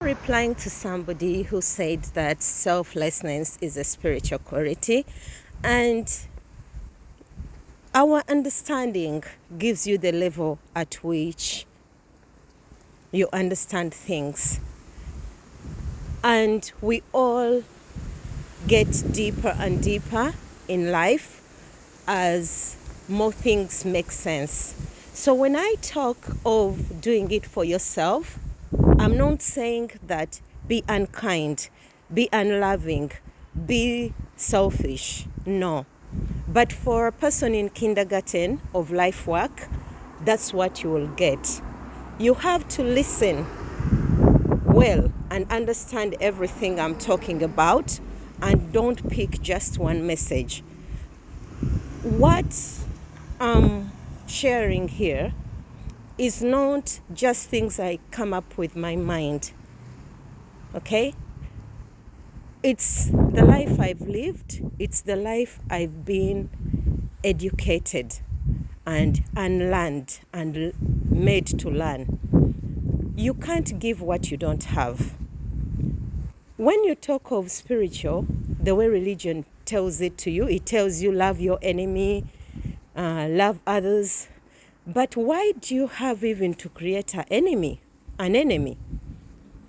Replying to somebody who said that selflessness is a spiritual quality, and our understanding gives you the level at which you understand things. And we all get deeper and deeper in life as more things make sense. So when I talk of doing it for yourself, I'm not saying that be unkind, be unloving, be selfish. No. But for a person in kindergarten of life work, that's what you will get. You have to listen well and understand everything I'm talking about, and don't pick just one message. What I'm sharing here is not just things I come up with my mind. Okay? It's the life I've lived. It's the life I've been educated and unlearned and made to learn. You can't give what you don't have. When you talk of spiritual, the way religion tells it to you, it tells you love your enemy, love others. But why do you have even to create an enemy?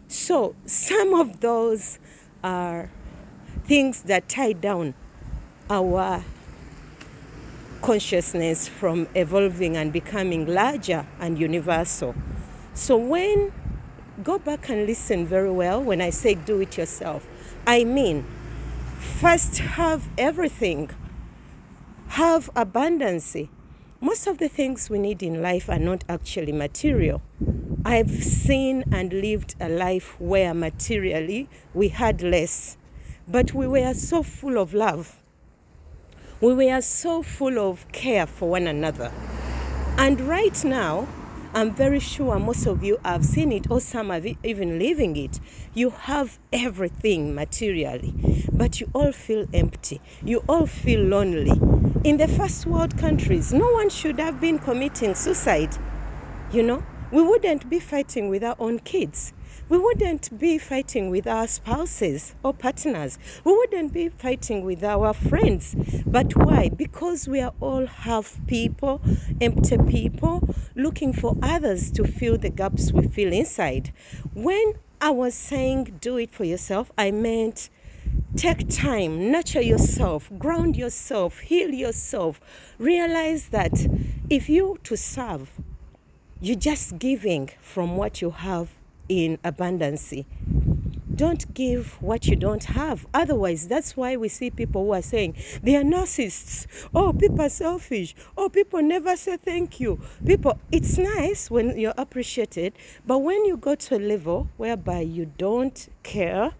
So some of those are things that tie down our consciousness from evolving and becoming larger and universal. So go back and listen very well when I say do it yourself. I mean, first have everything. Have abundance. Most of the things we need in life are not actually material. I've seen and lived a life where materially we had less, but we were so full of love. We were so full of care for one another. And right now, I'm very sure most of you have seen it, or some are even living it. You have everything materially, but you all feel empty. You all feel lonely. In the first world countries, no one should have been committing suicide. We wouldn't be fighting with our own kids. We wouldn't be fighting with our spouses or partners. We wouldn't be fighting with our friends. But why? Because we are all half people, empty people, looking for others to fill the gaps we feel inside. When I was saying do it for yourself, I meant take time, nurture yourself, ground yourself, heal yourself. Realize that if you to serve, you're just giving from what you have in abundance. Don't give what you don't have. Otherwise, that's why we see people who are saying they are narcissists. Oh, people are selfish. Oh, people never say thank you. It's nice when you're appreciated, but when you go to a level whereby you don't care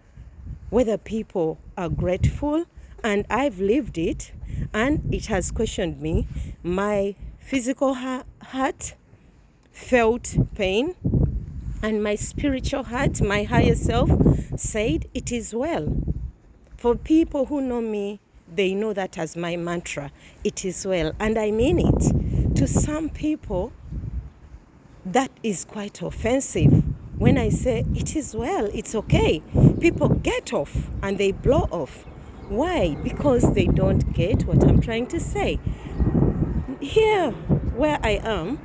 whether people are grateful, and I've lived it, and it has questioned me, my physical heart felt pain, and my spiritual heart, my higher self, said it is well. For people who know me, they know that as my mantra, it is well, and I mean it. To some people, that is quite offensive. When I say it is well, it's okay, people get off and they blow off. Why? Because they don't get what I'm trying to say. Here, where I am,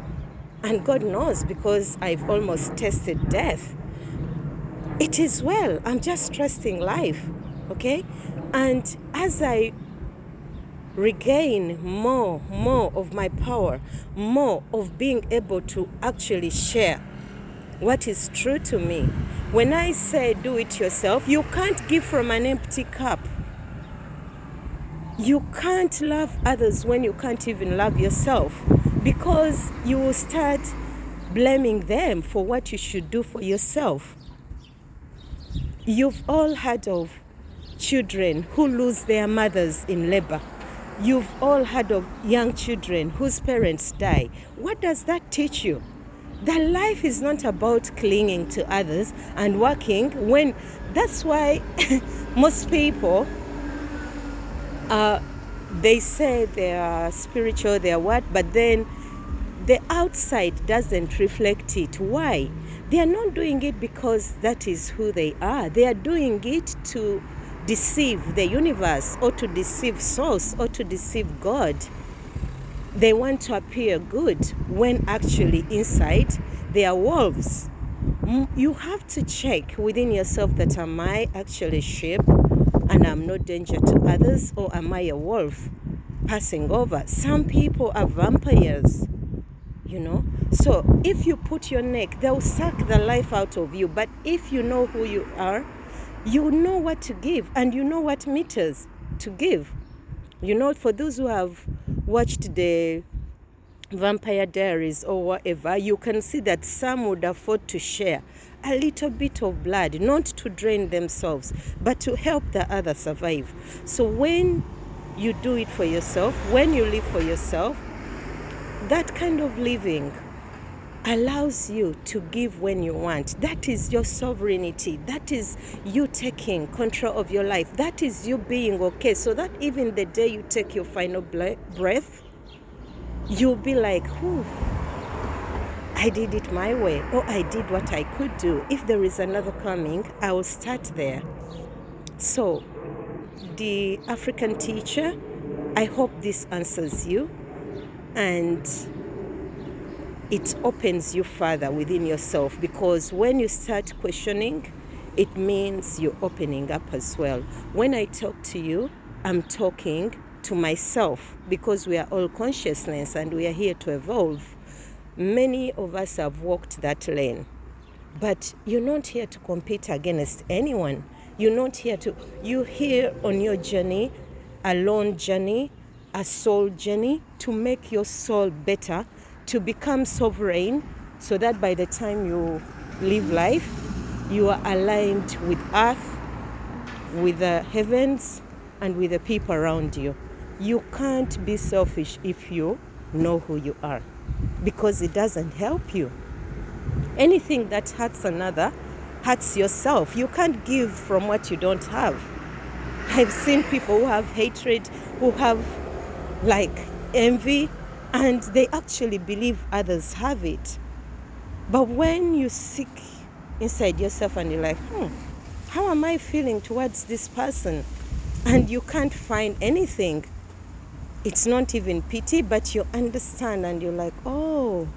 and God knows because I've almost tasted death, it is well. I'm just trusting life, okay? And as I regain more of my power, more of being able to actually share what is true to me. When I say do it yourself, you can't give from an empty cup. You can't love others when you can't even love yourself, because you will start blaming them for what you should do for yourself. You've all heard of children who lose their mothers in labor. You've all heard of young children whose parents die. What does that teach you? That life is not about clinging to others and working when... That's why most people, they say they are spiritual, they are what, but then the outside doesn't reflect it. Why? They are not doing it because that is who they are. They are doing it to deceive the universe, or to deceive source, or to deceive God. They want to appear good when actually inside they are wolves. You have to check within yourself that, am I actually sheep and I'm no danger to others, or am I a wolf passing over? Some people are vampires, So if you put your neck, they'll suck the life out of you. But if you know who you are, you know what to give, and you know what meters to give. For those who have watched the Vampire Diaries or whatever, you can see that some would afford to share a little bit of blood, not to drain themselves, but to help the other survive. So when you do it for yourself, when you live for yourself, that kind of living allows you to give when you want. That is your sovereignty. That is you taking control of your life. That is you being okay, so that even the day you take your final breath, you'll be like, whew, I did it my way, or I did what I could do. If there is another coming, I will start there. So, the African teacher, I hope this answers you, and it opens you further within yourself, because when you start questioning, it means you're opening up as well. When I talk to you, I'm talking to myself, because we are all consciousness and we are here to evolve. Many of us have walked that lane, but you're not here to compete against anyone. You're here on your journey, a lone journey, a soul journey, to make your soul better, to become sovereign, so that by the time you live life, you are aligned with earth, with the heavens, and with the people around you. You can't be selfish if you know who you are, because it doesn't help you. Anything that hurts another hurts yourself. You can't give from what you don't have. I've seen people who have hatred, who have envy, and they actually believe others have it. But when you seek inside yourself and you're like, how am I feeling towards this person? And you can't find anything. It's not even pity, but you understand, and you're like, oh,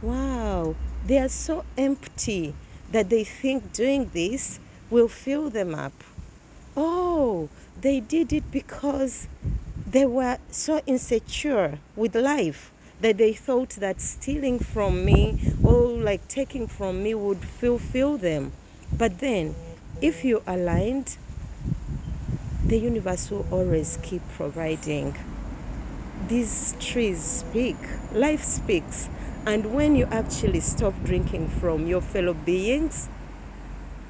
wow, they are so empty that they think doing this will fill them up. Oh, they did it because they were so insecure with life that they thought that stealing from me or taking from me would fulfill them. But then, if you aligned, the universe will always keep providing. These trees speak, life speaks. And when you actually stop drinking from your fellow beings,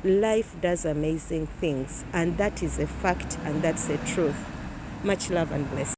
life does amazing things. And that is a fact, and that's the truth. Much love and blessings.